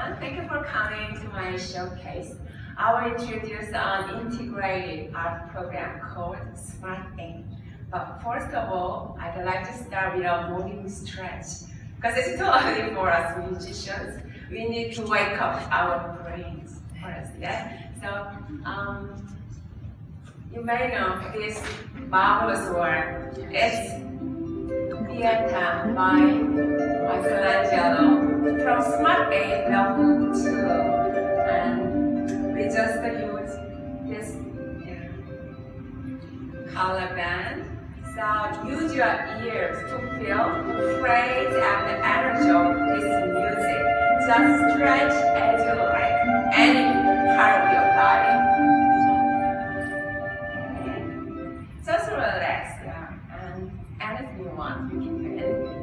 everyone. Thank you for coming to my showcase. I will introduce an integrated art program called Smart8. But first of all, I'd like to start with a morning stretch. Because it's too early for us musicians. We need to wake up our brains first, yeah? So, you may know this marvelous work. It's Pieta by Michelangelo from Smart8 level 2. And we just use this color band. So use your ears to feel the phrase and the energy of this music. Just stretch as you like, any part of your body. Just relax, yeah, and anything you want, you can do anything.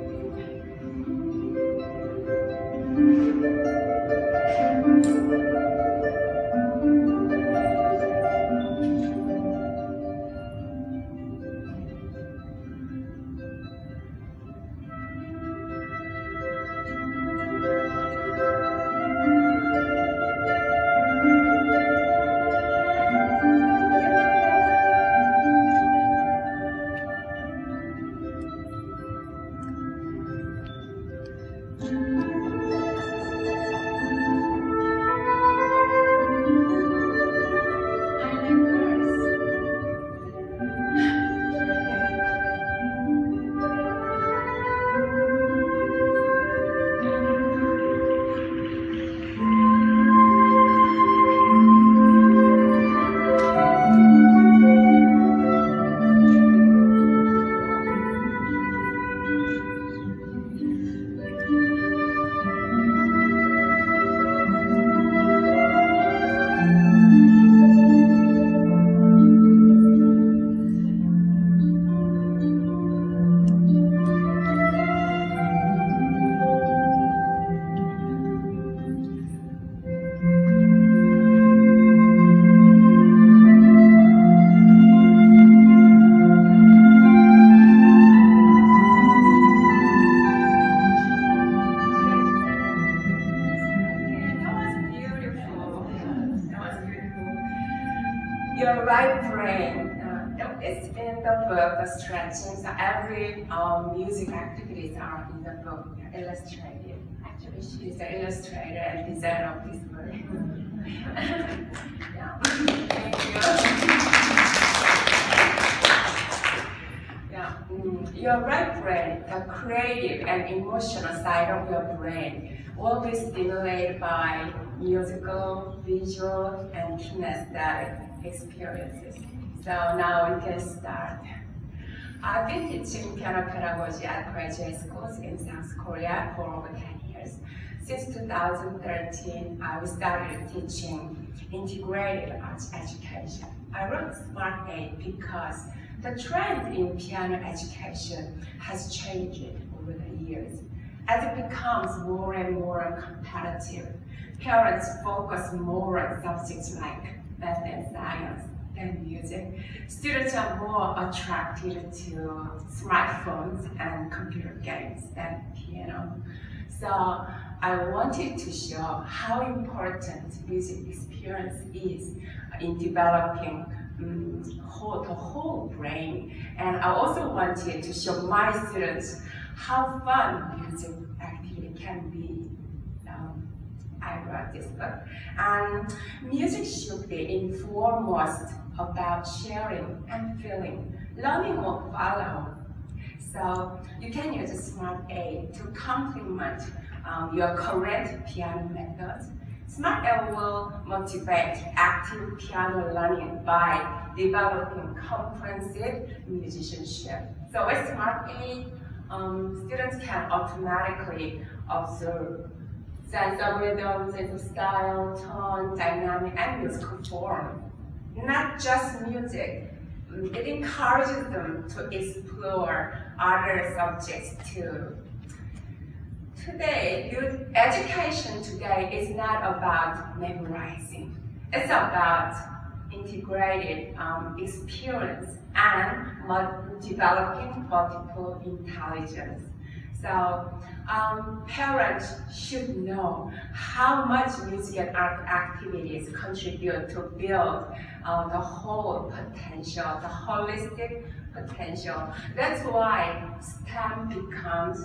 Your right brain is in the book, the stretching. So every music activities are in the book, illustrated. Actually, she's the illustrator and designer of this book. Yeah. Thank you. Yeah. Your right brain, the creative and emotional side of your brain, will be stimulated by musical, visual, and kinesthetic experiences. So now we can start. I've been teaching piano pedagogy at graduate schools in South Korea for over 10 years. Since 2013, I started teaching integrated arts education. I wrote Smart8 because the trend in piano education has changed over the years. As it becomes more and more competitive, parents focus more on subjects like math and science and music. Students are more attracted to smartphones and computer games than piano. So I wanted to show how important music experience is in developing the whole brain. And I also wanted to show my students how fun music activity can be. I wrote this book. And music should be foremost about sharing and feeling. Learning will follow. So you can use Smart8 to complement your current piano methods. Smart8 will motivate active piano learning by developing comprehensive musicianship. So with Smart8, students can automatically observe sense of rhythm, sense of style, tone, dynamic, and musical form. Not just music. It encourages them to explore other subjects too. Education today is not about memorizing. It's about integrated experience and developing multiple intelligence. So parents should know how much music and art activities contribute to build the whole potential, the holistic potential. That's why STEM becomes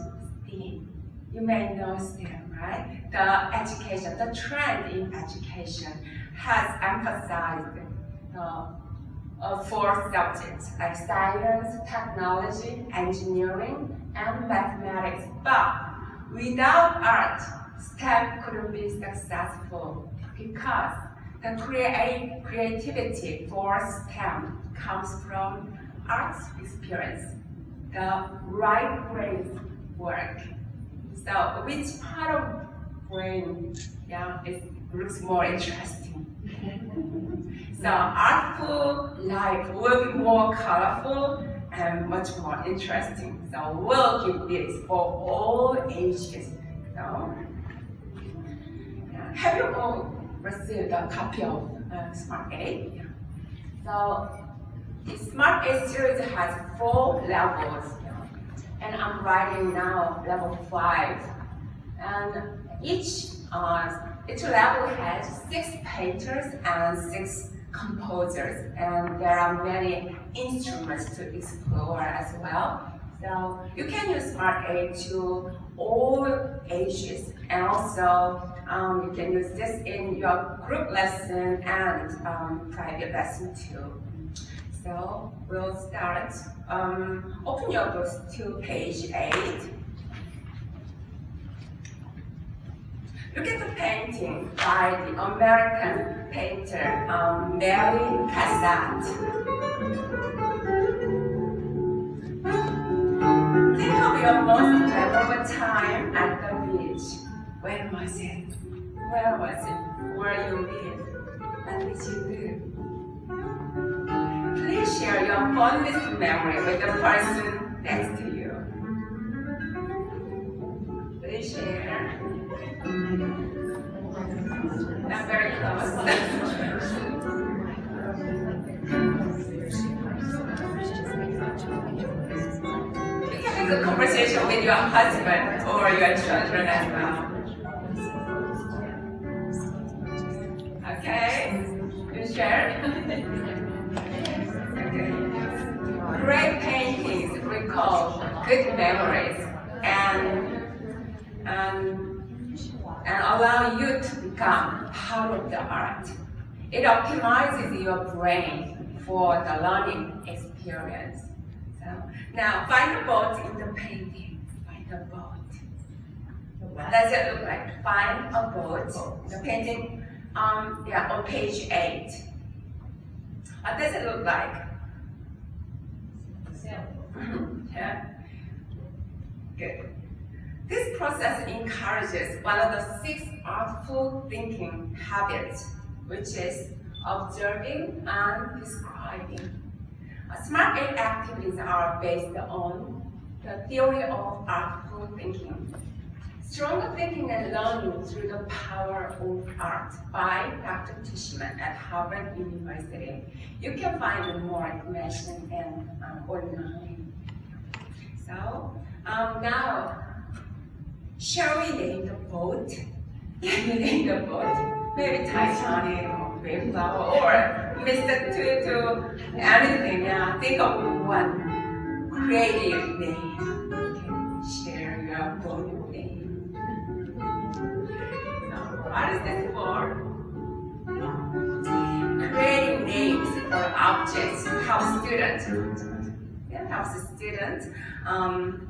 STEAM. You may know STEM, right? The education, the trend in education has emphasized the 4 subjects like science, technology, engineering, and mathematics. But without art, STEM couldn't be successful because the creativity for STEM comes from arts experience, the right brain work. So which part of brain looks more interesting? So artful life will be more colorful and much more interesting. So we'll give this for all ages. So, have you all received a copy of Smart8? So the Smart8 series has 4 levels, and I'm writing now level 5. And each level has 6 painters and 6 composers, and there are many instruments to explore as well. So you can use Smart8 to all ages, and also you can use this in your group lesson and private lesson too. So we'll start. Open your books to page 8. Look at the painting by the American painter Mary Cassatt. Think of your most memorable time at the beach. When was it? Where was it? Where you live? What did you do? Please share your fondest memory with the person next to you. Please share. Not very close. You can have a conversation with your husband or your children as well. Okay? You share? Okay. Great paintings recall good memories and allow you to become part of the art. It optimizes your brain for the learning experience. So now find the boat in the painting. Find the boat. What does it look like? Find a boat. The painting on page 8. What does it look like? Yeah. Good. This process encourages one of the 6 artful thinking habits, which is observing and describing. Smart8 activities are based on the theory of artful thinking. Stronger Thinking and Learning Through the Power of Art by Dr. Tishman at Harvard University. You can find more information online. So now, shall we name the boat? Can you name the boat? Maybe Titanic or Mayflower or Mr. Tutu, anything. Yeah. Think of one creative name. You can share your boat name. So, what is this for? Creating names for objects helps students. Helps the students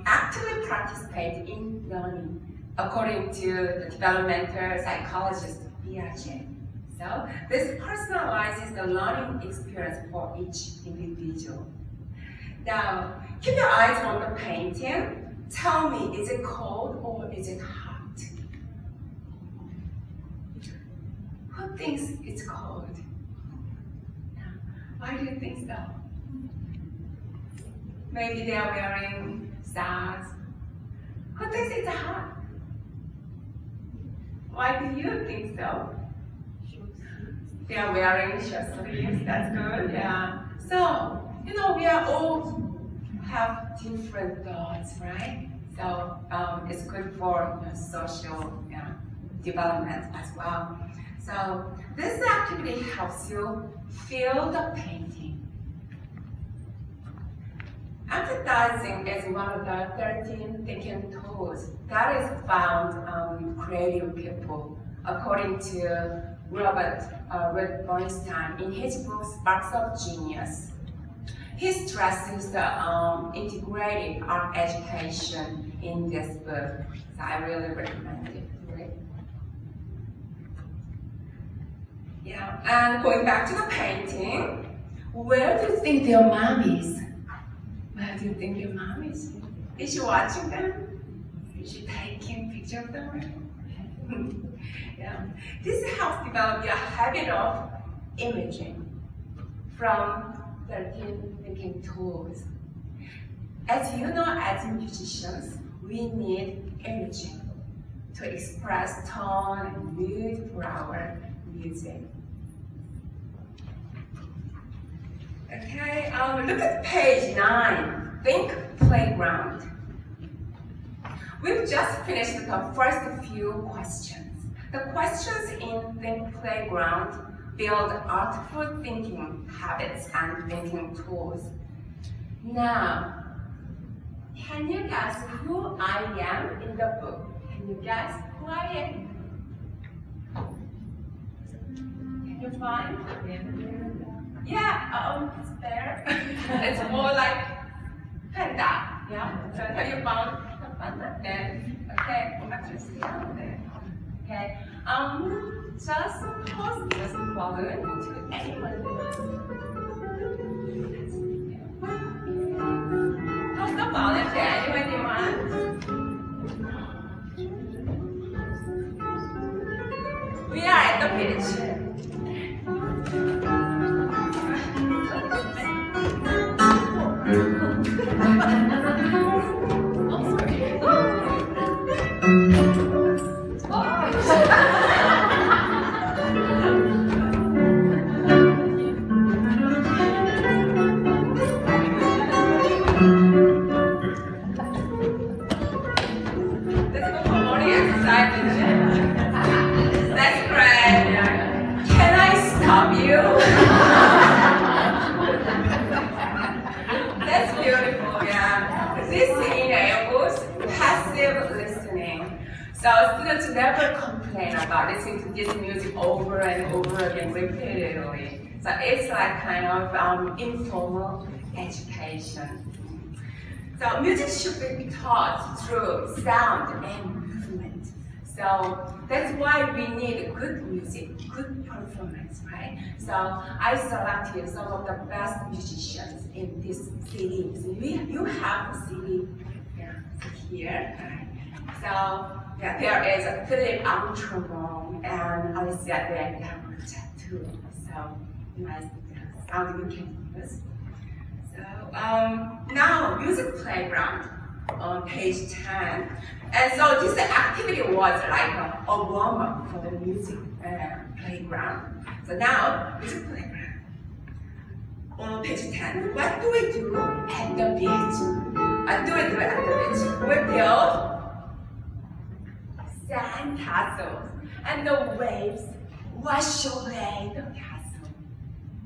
actively participate in learning, according to the developmental psychologist Piaget. So this personalizes the learning experience for each individual. Now, keep your eyes on the painting. Tell me, is it cold or is it hot? Who thinks it's cold? Why do you think so? Maybe they are wearing socks. Who thinks it's hot? Why do you think so? They are wearing short sleeves, that's good, yeah. So, we are all have different thoughts, right? So it's good for social development as well. So this activity helps you feel the painting. Emphasizing is one of the 13 thinking tools that is found creative people, according to Robert Bernstein in his book Sparks of Genius. He stresses the integrated art education in this book, so I really recommend it. Yeah, and going back to the painting, where do you think your mom is? Where do you think your mom is? Is she watching them? Is she taking pictures of them? Yeah. This helps develop your habit of imaging from 13 thinking tools. As you know, as musicians, we need imaging to express tone and mood for our music. Okay, look at page 9, Think Playground. We've just finished the first few questions. The questions in Think Playground build artful thinking habits and thinking tools. Now, can you guess who I am in the book? Can you guess who I am? Can you find? Yeah, it's there. It's more like panda. Yeah, so have you found the panda there? Okay, just there. Okay, just toss this balloon to anyone. Toss the balloon to anyone you want. We are at the beach. So students never complain about listening to this music over and over again repeatedly. So it's like kind of informal education. So music should be taught through sound and movement. So that's why we need good music, good performance, right? So I selected some of the best musicians in this CD. So you have the CD here. So yeah, there is Philip on trombone and Alicia there too. So you might sound you can use. So now music playground on page 10. And so this activity was like a warm-up for the music playground. So now music playground on page 10. What do we do at the beach? We build sand castles, and the waves wash away the castle.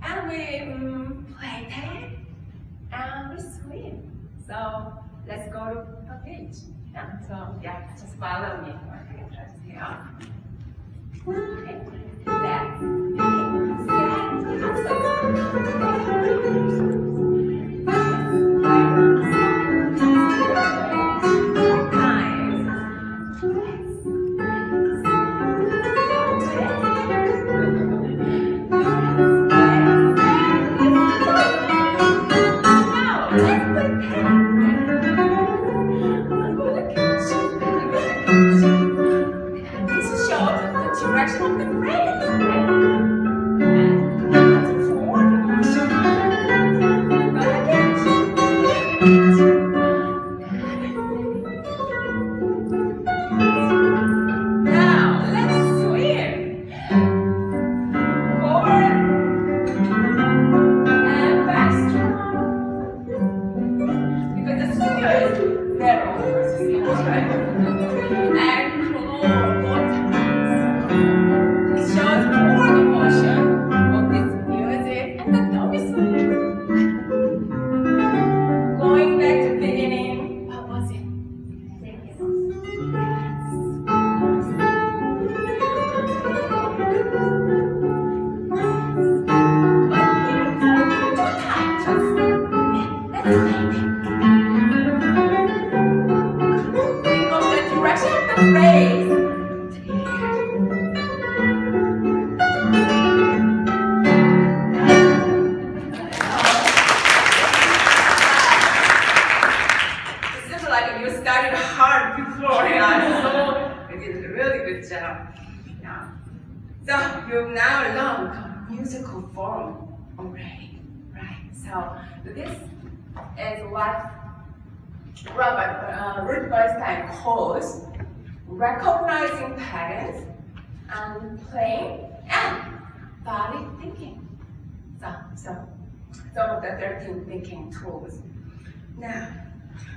And we play tag and we swim. So let's go to the beach. Yeah, so yeah, just follow me. Yeah. Okay. Let's build sand castles. Direction of the rain. phrase. It seems like you studied hard before, so you did a really good job. Yeah. So you've now learned musical form already, right? So this is what Ruth Bernstein calls recognizing patterns and playing and body thinking. So some of the 13 thinking tools. Now,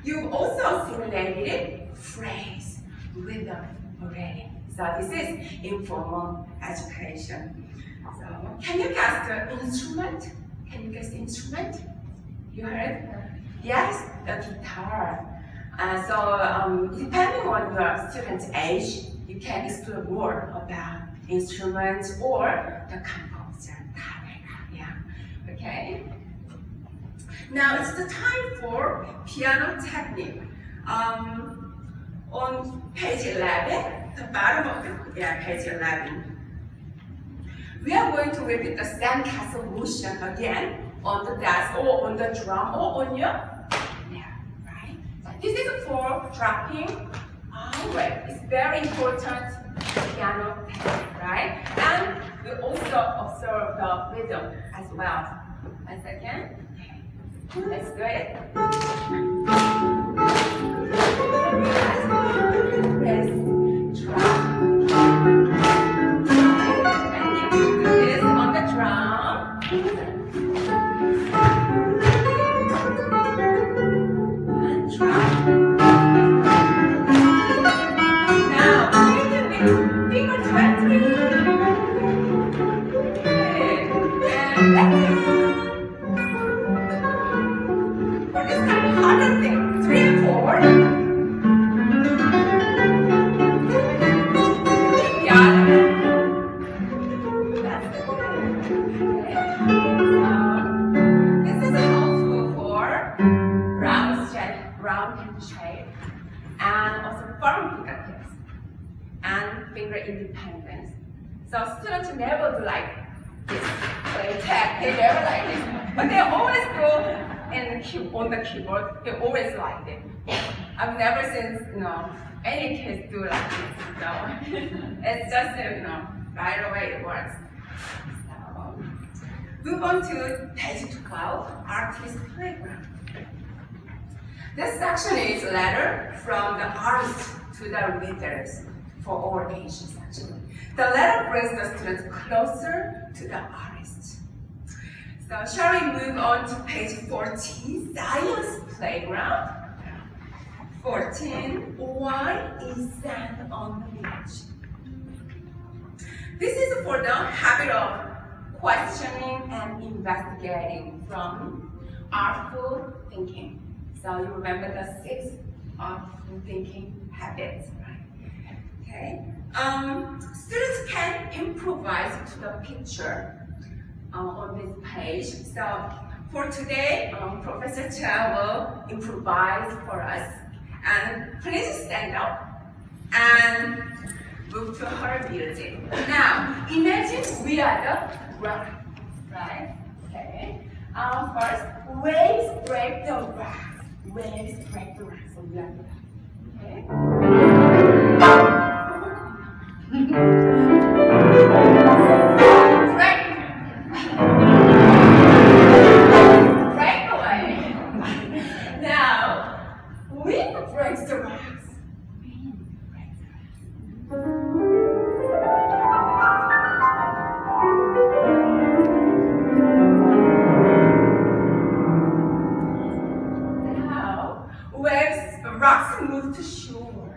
you've also simulated phrase rhythm already. So this is informal education. So can you guess the instrument? Can you guess the instrument? You heard? Yes, the guitar. Depending on your student's age, you can explore more about instruments or the composer. Yeah. Okay. Now it's the time for piano technique. On page 11, the bottom of page 11. We are going to repeat the sandcastle motion again on the desk or on the drum or on your right? This is for dropping weight. It's very important piano technique, right? And we also observe the rhythm as well. A second. Let's do it. Yes, drop. And you do this on the drum. And drop. Now, finger 20. Good. And that's it. For this kind of harder thing, 3 and 4. Shape and also firm fingertips and finger independence. So students never do like this, play tag, they never like this, but they always go on the keyboard, they always like it. I've never seen any kids do like this, so it's just right away it works. So move on to page 12, artist playground. This section is a letter from the artist to the readers for all ages, actually. The letter brings the students closer to the artist. So shall we move on to page 14, science playground? 14, why is sand on the beach? This is for the habit of questioning and investigating from artful thinking. So you remember the 6 artful thinking habits, right? Okay. Students can improvise to the picture on this page. So for today, Professor Chia will improvise for us. And please stand up and move to her music. Now, imagine we are the rock, right? Okay. First, waves break the rock. Waves break the rock. So we are the rock. Okay. Break away. Now, wind breaks the rocks. Wind breaks the rocks. Now, waves, rocks move to shore.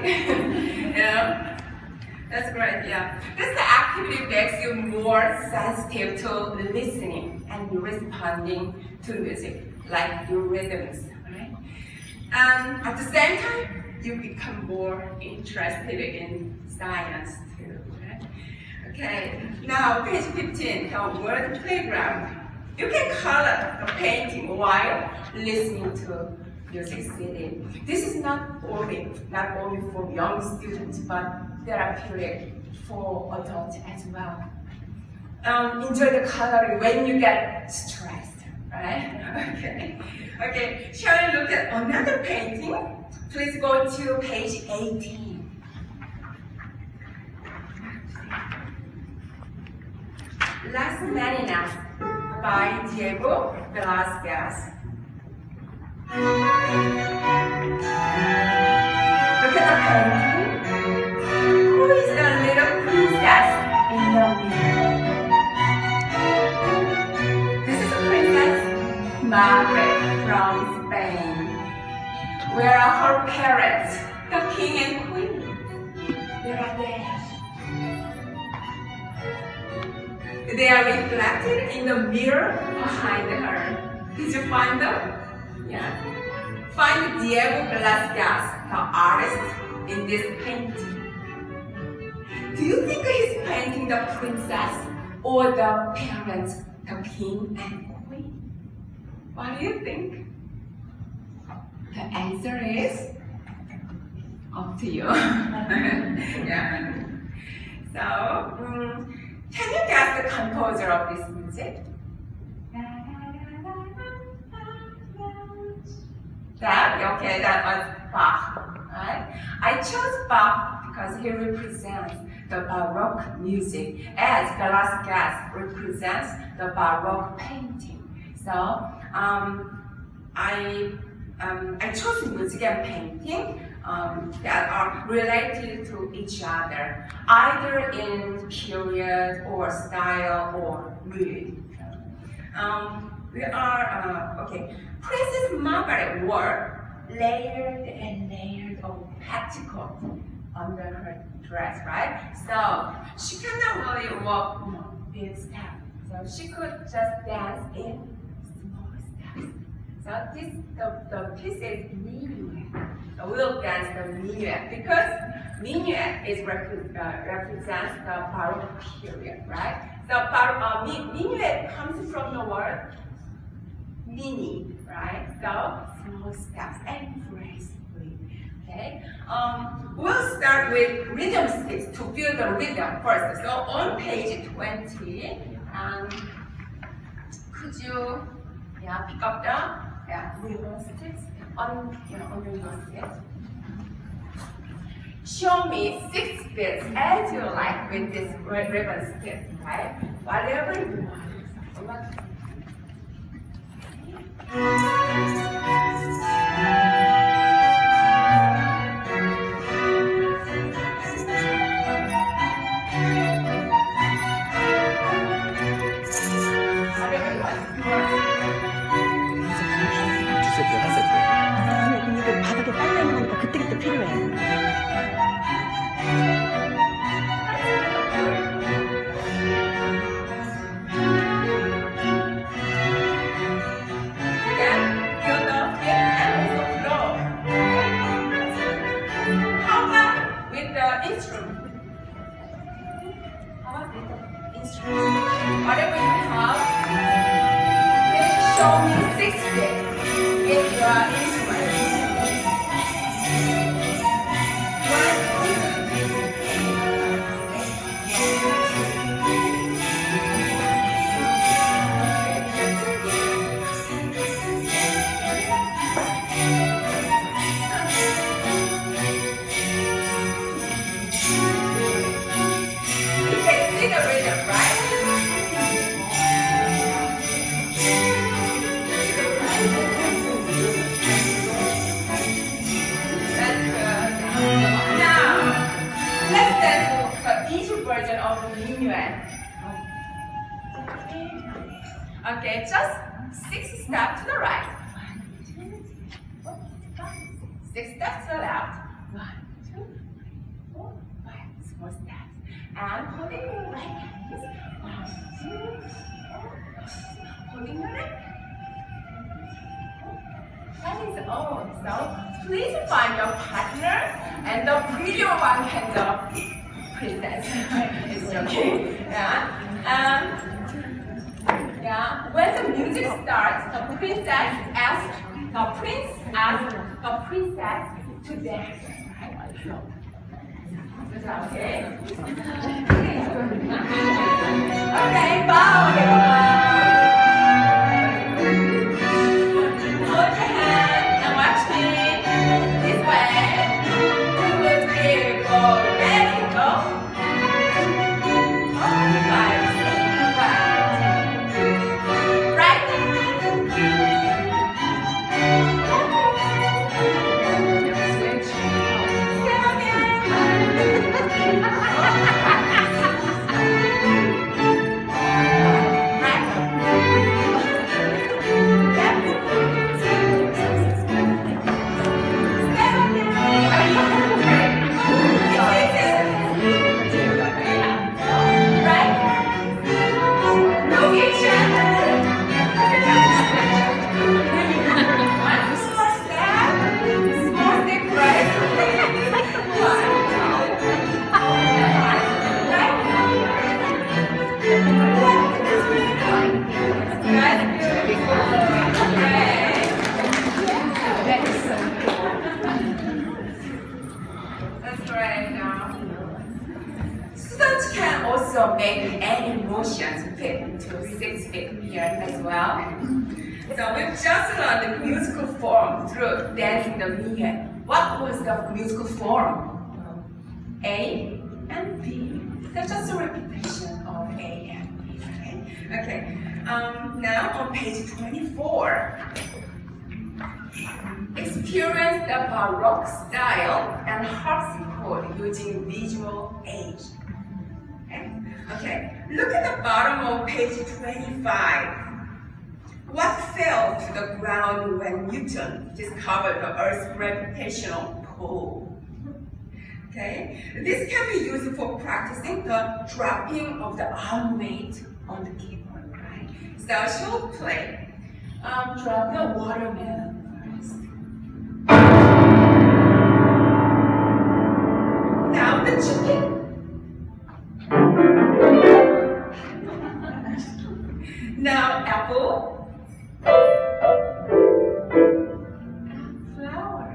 studying. That's great, yeah. This activity makes you more sensitive to listening and responding to music, like your rhythms, right? And at the same time, you become more interested in science too, right? Okay, now page 15, the word playground. You can color a painting while listening to music CD. This is not only for young students, but therapeutic for adults as well. Enjoy the coloring when you get stressed, right? Okay. Shall we look at another painting? Please go to page 18. Las Meninas by Diego Velázquez. Look at the painting. Who is the little princess in the mirror? This is Princess Margaret from Spain. Where are her parents, the king and queen? Where are they? They are reflected in the mirror behind her. Did you find them? Yeah. Find Diego Velázquez, the artist, in this painting. Do you think he's painting the princess or the parents, the king and queen? What do you think? The answer is up to you. Yeah. So, can you guess the composer of this music? That was Bach, right? I chose Bach because he represents the Baroque music as Velázquez represents the Baroque painting. So, I chose music and painting that are related to each other, either in period or style or mood. Princess Margaret wore layered and layered of petticoat under her dress, right? So she cannot really walk big steps. So she could just dance in small steps. So the piece is minuet. So we'll dance the minuet because minuet represents the Baroque period, right? So minuet comes from the word mini, right? So small steps and gracefully. Okay. We'll start with rhythm sticks to feel the rhythm first. So on page 20, could you pick up the rhythm sticks on your stick? Show me 6 beats as you like with this ribbon stick, right? Whatever you want. 이거 바닥에 빨려있는 거니까 그때그때 필요해. Whatever you have, please show me 6 beats with your instrument. You can see the rhythm, right? Version of the minuet. Okay, just 6 steps to the right. 1, 2, 3, 4, 5, 6. 6 steps to the left. 1, 2, And holding your right hand. Holding your neck. That is all. So please find your partner and the video one hand of princess. It's joking. Yeah. When the music starts, the prince asks the princess to dance. Okay. Okay, bow. Hold your hand and watch me. This way. 2, 3, 4. Ready, go. 4, 5, 6, 1. Right. Switch. Step again. Students can also make any motions fit into 6 feet here as well. So we've just learned the musical form through dancing the minute. What was the musical form? A and B. That's just a repetition of A and B. Okay. Now on page 24. Experience the Baroque style and harpsichord using visual aids. Okay, look at the bottom of page 25. What fell to the ground when Newton discovered the Earth's gravitational pull? Okay, this can be used for practicing the dropping of the arm weight on the keyboard, right? So she'll play. Drop the watermelon first. Now the chicken. Now apple. Flower.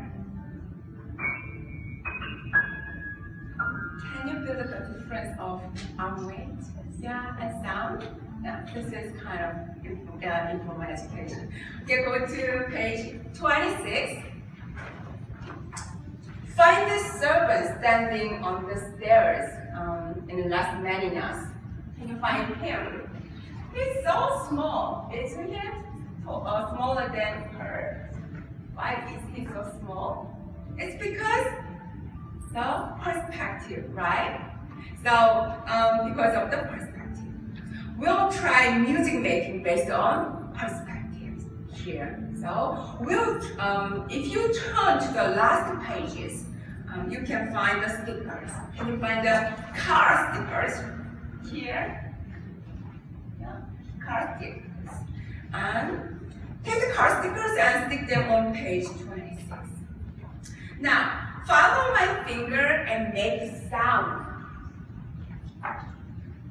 Can you feel the difference of arm weight? Yeah, and sound? Yeah, this is kind of informal education. Okay, go to page 26. Find the servant standing on the stairs in Las Meninas. Can you find him? He's so small, isn't he? Smaller than her. Why is he so small? It's because the perspective, right? So, because of the perspective. We'll try music making based on perspectives here. So, if you turn to the last pages, you can find the stickers. Can you find the car stickers here? Car stickers. And take the car stickers and stick them on page 26. Now, follow my finger and make a sound.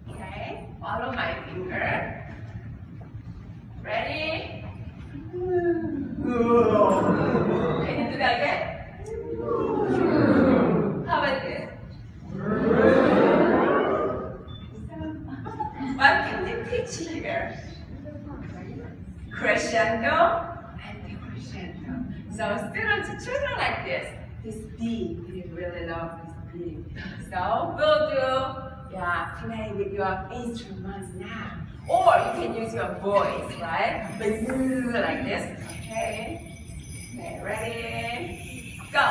Okay, follow my finger. Ready? Can you do that again? How about this? What can we teach here? Crescendo and decrescendo. So students, children like this D, we really love this D. So we'll do, play with your instruments now. Or you can use your voice, right? Like this, okay? Okay, ready? Go!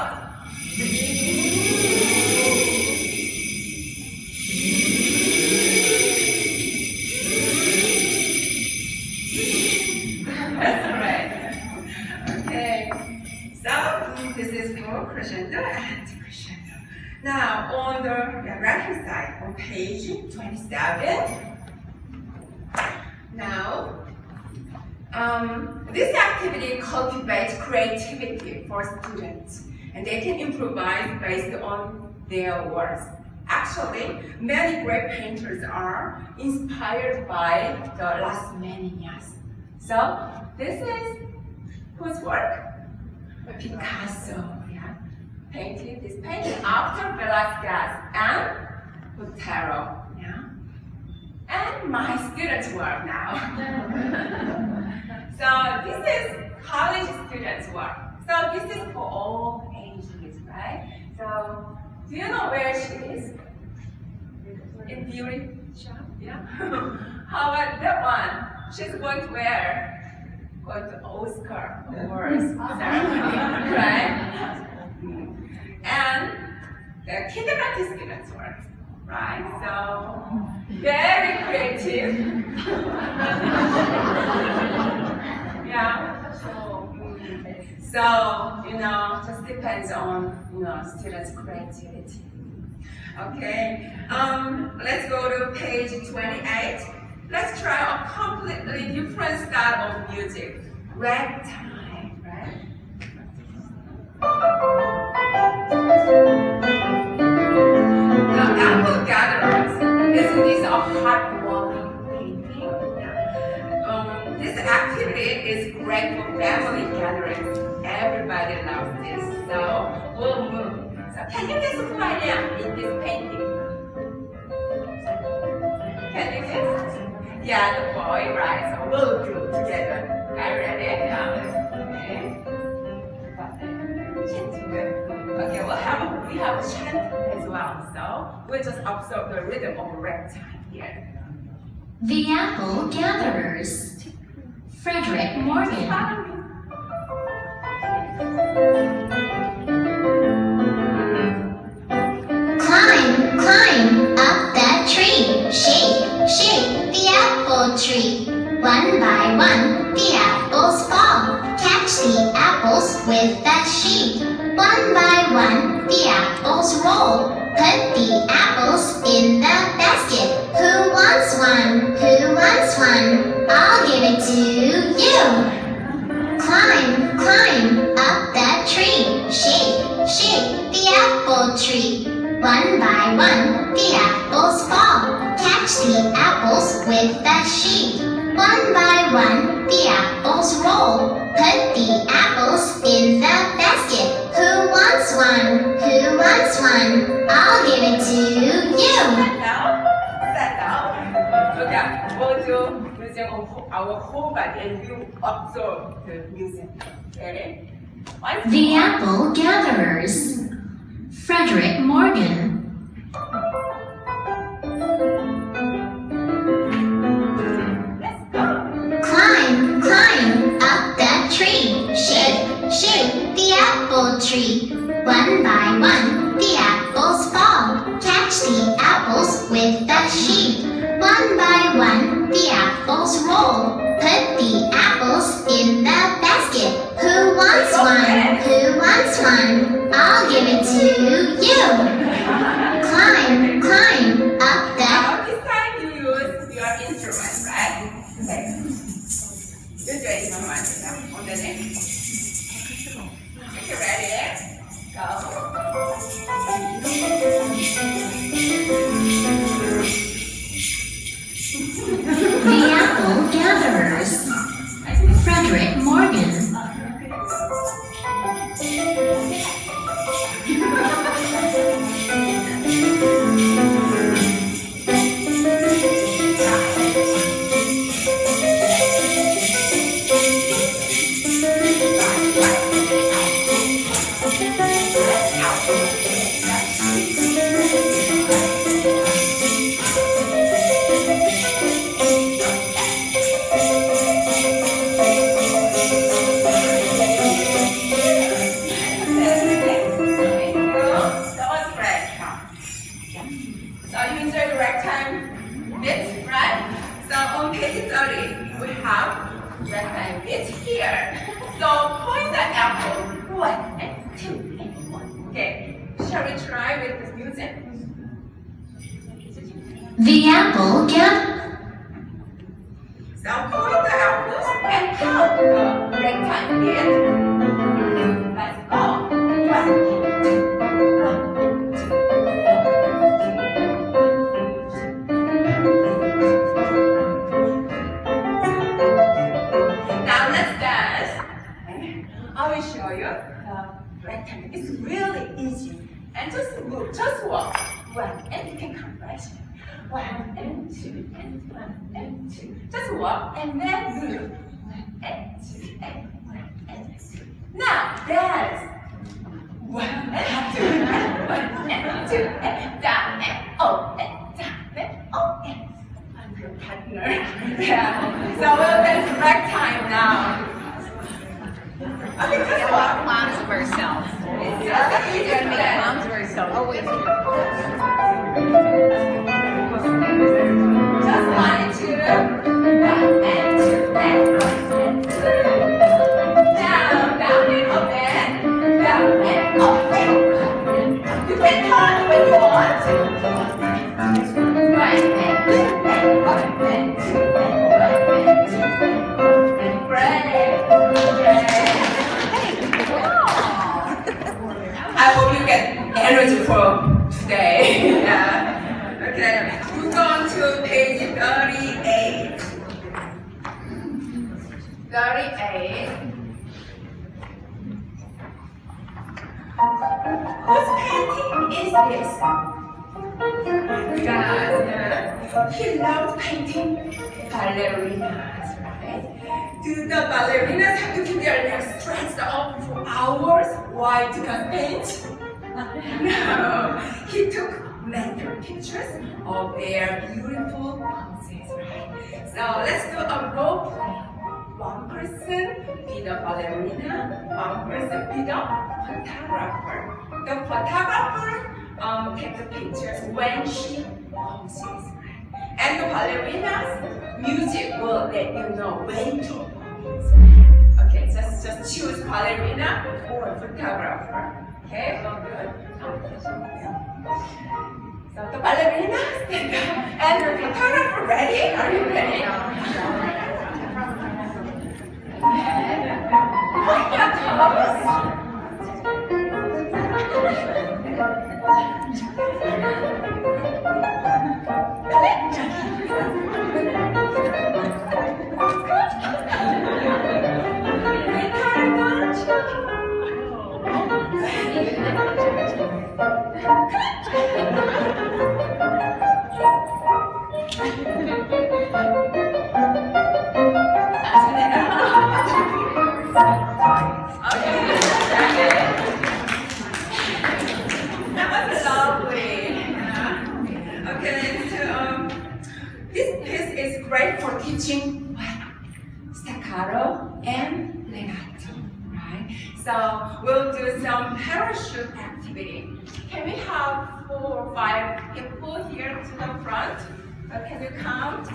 That's right. Okay. So this is for crescendo and decrescendo. Now, on the right-hand side, on page 27, now, this activity cultivates creativity for students, and they can improvise based on their works. Actually, many great painters are inspired by the last many years. So, this is whose work? Picasso, yeah. Painted this painting after Velasquez and Botero, yeah. And my students' work now. So this is college students' work. So this is for all ages, right? So do you know where she is? In beauty shop, yeah. How about that one? She's going to wear the Oscar Awards ceremony, right? And the kindergarten students' work, right? So very creative. Yeah. So just depends on students' creativity. Okay. Let's go to page 28. Let's try a completely different style of music. Ragtime, right? The apple gatherers. Isn't this a heartwarming painting? Yeah. This activity is great for family gatherings. Everybody loves this. So we'll move. So can you guess who I am in this painting? Can you guess? Yeah, the boy, right? So we'll do together. Are you ready? Yeah. Okay, we have a chant as well. So we'll just observe the rhythm of ragtime here. The Apple Gatherers. Frederick Morgan. Climb, climb up that tree. Shake, shake the apple tree. One by one, the apples fall. Catch the apples with that sheet. One by one, the apples roll. Put the apples in the basket. Who wants one? Who wants one? I'll give it to you. Climb, climb up that tree. Shake, shake the apple tree. One by one, the apples fall. Catch the apples with that sheet. One by one, the apples roll. Put the apples in the basket. Who wants one? Who wants one? I'll give it to you. Stand down. Okay, we'll do using our whole body and you observe the music. Ready? The Apple Gatherers. Frederick Morgan. Climb, climb up that tree. Shake, shake the apple tree. One by one, the apples fall. Catch the apples with the sheet. One by one, the apples roll. Put the apples in the basket. Who wants one? Who wants one? I'll give it to you. Climb, climb up that. Now this time you use your instrument, right? Okay. Use your instrument on the neck. Okay, ready? Go. The Apple Gatherers. Frederick Morgan. try with the music. The apple can. So point the apples and count the rectangle in. Let's go. 1, 2, 1, 2. Now let's dance. I will show you the rectangle. It's really easy. And just move, just walk. 1 and you can come right. 1 and 2 and 1 and 2. Just walk and then move. 1 and 2 and 1 and 2. Now dance. 1 and 2 and 1 and 2 and down and up and down and up and I'm your partner. Yeah. So we'll dance ragtime now. Okay, just walk. Clowns of ourselves. It's just easy We're to gonna make dance. clowns of ourselves. Always. Just 1 and 2. 1 and 2 and 1 and 2. Down, down and up and down and up and up. You can turn when you want to. 1 and 2 and 1 and 2 and 1 and 2 and great, great. I hope you get energy for today. Yeah. Okay. Move on to page 38. 38. Whose painting is this? Guys, he loves painting ballerinas, right? Do the ballerinas have to keep their legs stretched up for hours while to paint? No, he took mental pictures of their beautiful poses, right? So let's do a role play. One person be the ballerina, one person be the photographer. The photographer take the pictures when she poses, right? And the ballerina's music will let you know when to pose. Okay, just choose ballerina or photographer. Okay, all good. So the ballerina stand up and the photographer ready? Are you ready? That was lovely. Okay, so this piece is great for teaching staccato and legato, right? So we'll do some parachute activity. Can we have 4 or 5 people here to the front? Can you count?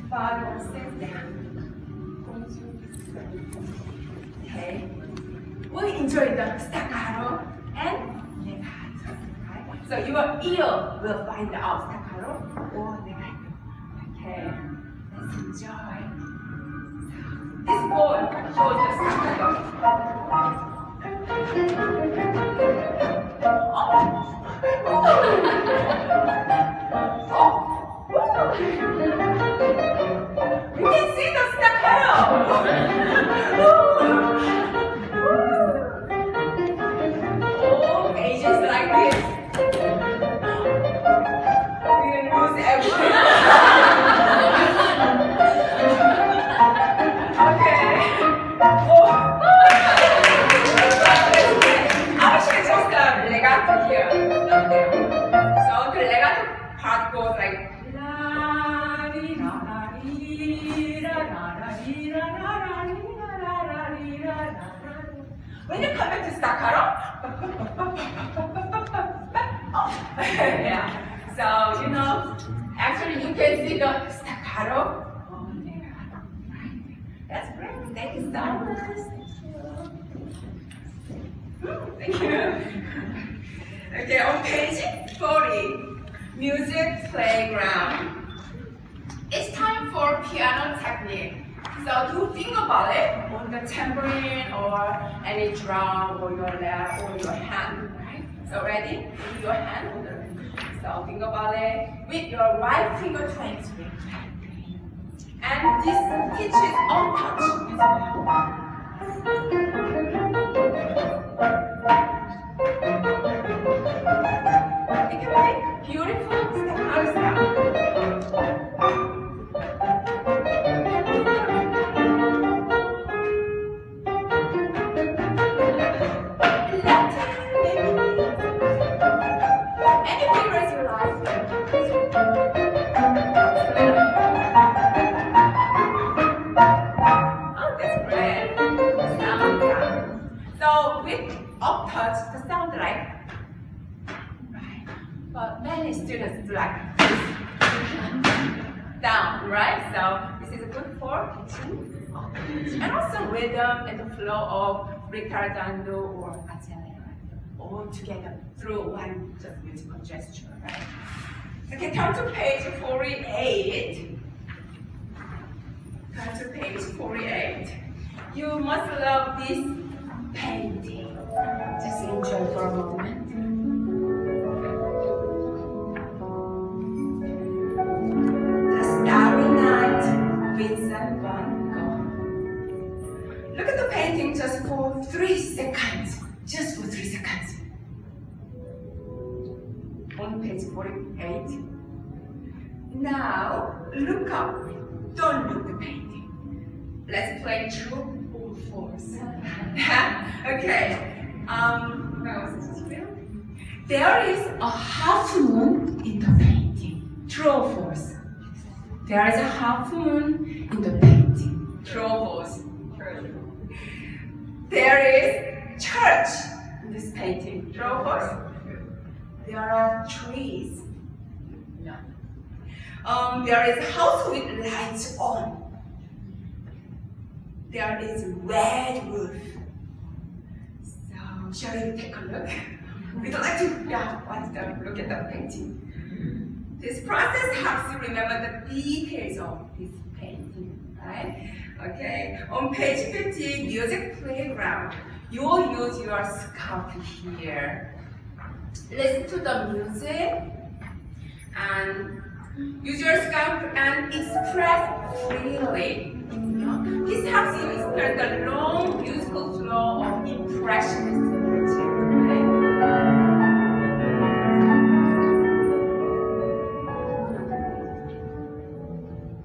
5 or 6 down. Okay. We enjoy the staccato and legato, right? So your ear will find out staccato or legato. Okay, let's enjoy. This boy shows the staccato. You can see the staccato. Oh, pages like this. We will lose everything. Okay. Oh. I should just legato here. Okay. So the legato part goes like la di la la di la la la di la la la di la la la di la la la. When you come back to staccato, yeah. So you know, actually you can see the staccato. Oh, legato. Right. That's great. Thank you so much. Thank you. Okay, on page 40, music playground. It's time for piano technique. So do think about it on the tambourine or any drum or your leg or your hand, right? So ready? With your hand on the so think about it with your right finger trying to make. And this teaches on touch as well. You can make beautiful staccato sound. Up touch the sound like right, but many students do like down, right? So this is good for pitching and also rhythm and the flow of ricordando or accelerator all together through one just musical gesture, right? Okay, turn to page 48. Turn to page 48. You must love this painting. Just enjoy for a moment. The Starry Night, Vincent van Gogh. Look at the painting just for 3 seconds. Just for 3 seconds. On page 48. Now, look up. Don't look the painting. Let's play true or false. Okay. There is a half moon in the painting. True or false? There is a half moon in the painting. True or false? True. There is church in this painting. True or false? There are trees. No. There is a house with lights on. There is red roof. Shall we take a look? We'd like to look at the painting. This process helps you remember the details of this painting, right? Okay, on page 50, music playground. You will use your scalp here. Listen to the music and use your scalp and express freely. This helps you experience the long musical flow of impressionist music, right?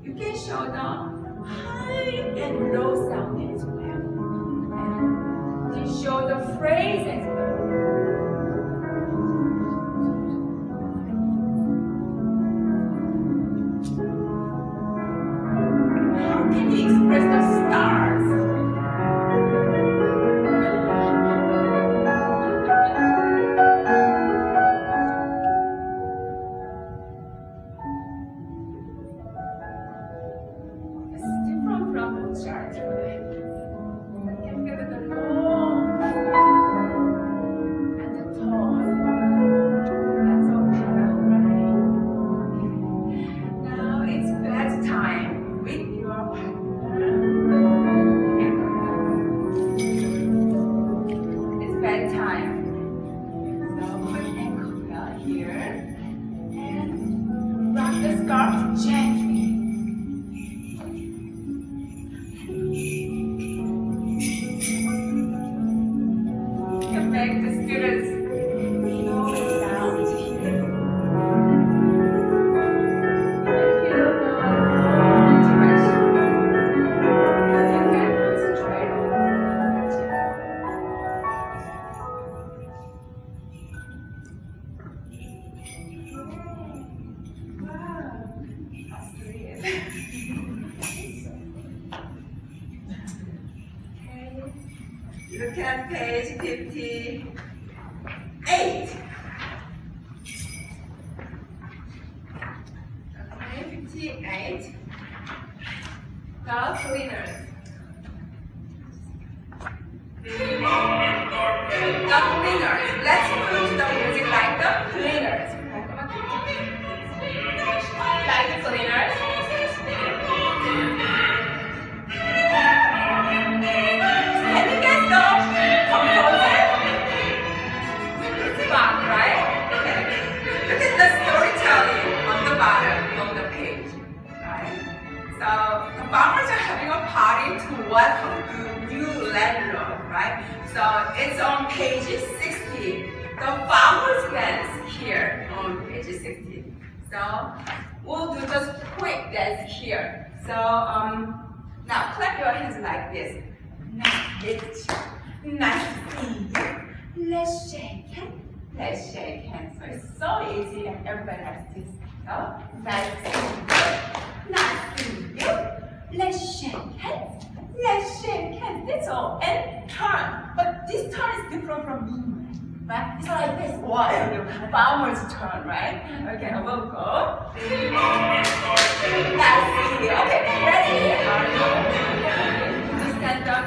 You can show the high and low sound as well. You show the phrase as well. How can you express the stars? Look at page 58. Okay, 58. The cleaners. The cleaners. Let's move to the music line. So it's on page 60. The farmer's dance here on page 60. So we'll do just quick dance here. So now clap your hands like this. Nice to meet you. Nice to see you. Let's shake hands. Let's shake hands. So it's so easy and everybody likes this. So nice to meet you. Nice to meet you. Let's shake hands. Let's shake hands. That's all. And turn. But this turn is different from me. Right? It's like this. Wow, the farmer's turn, right? Okay, I will go. Nice. Okay, ready? Stand up.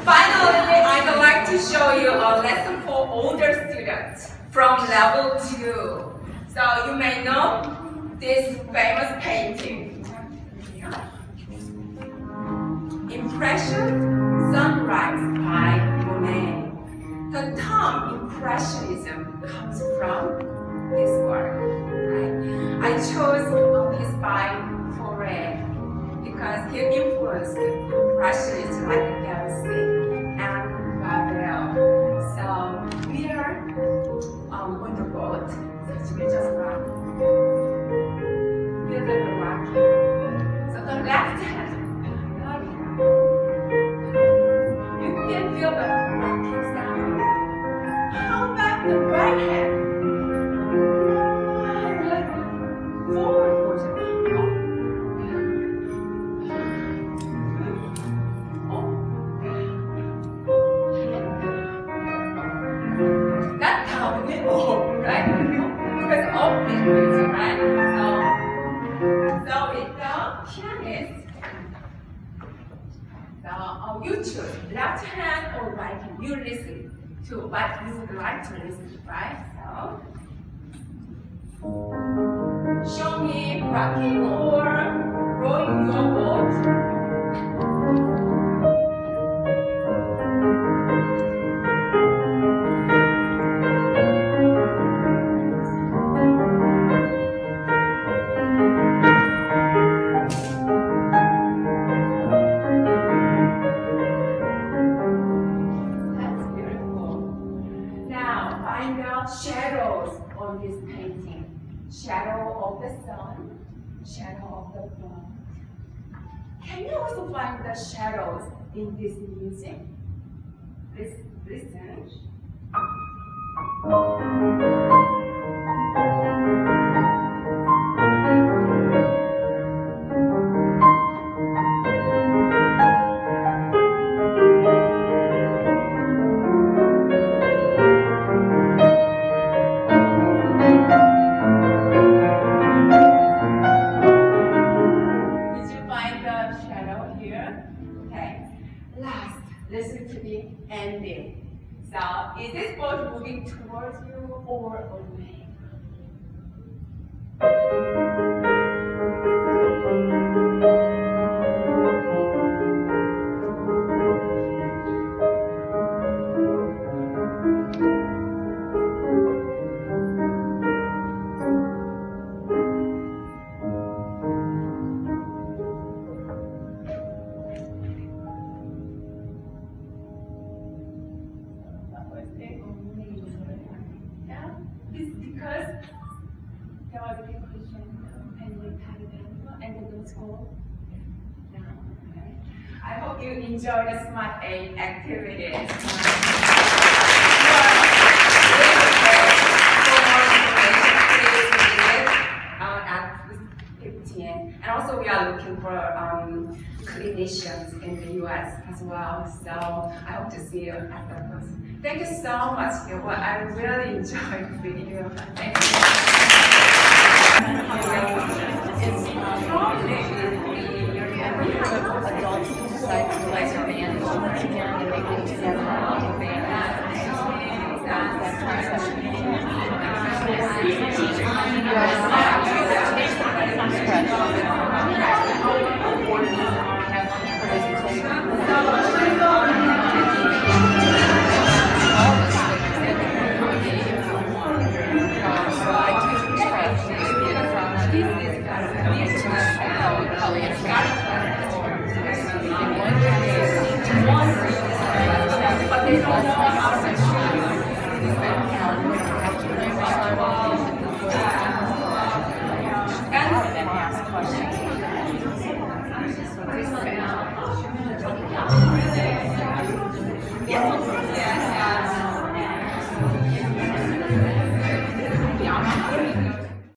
Finally, I'd like to show you a lesson for older students from level 2. So you may know this famous painting. Impression, Sunrise by Monet. The term Impressionism comes from this work. Right? I chose a piece by Fauré because he influenced Impressionists like Debussy and Ravel. So we are on the boat, so we just rock. We're the rocking. So the left hand, you can feel the rocking sound. How about the right hand? Forward motion. That's how we move, right? Because all is music, right? So with the pianist, so you choose left hand or right hand. You listen to what you would like to listen, right? So show me rocking or rowing your boat. Shadows on this painting. Shadow of the sun, shadow of the boat. Can you also find the shadows in this music? Listen. Listen to the ending. So, is this boat moving towards you or away? Because there was a big question and we had it and the school. Okay. I hope you enjoy the Smart8 activities. For more information, please visit at 2015. And also we are looking for clinicians in the US as well. So I hope to see you at the booth. Thank you so much, Gilbert. I really enjoyed meeting you. Thank you. It's probably adults decide to like a band and make it together. But they don't know how to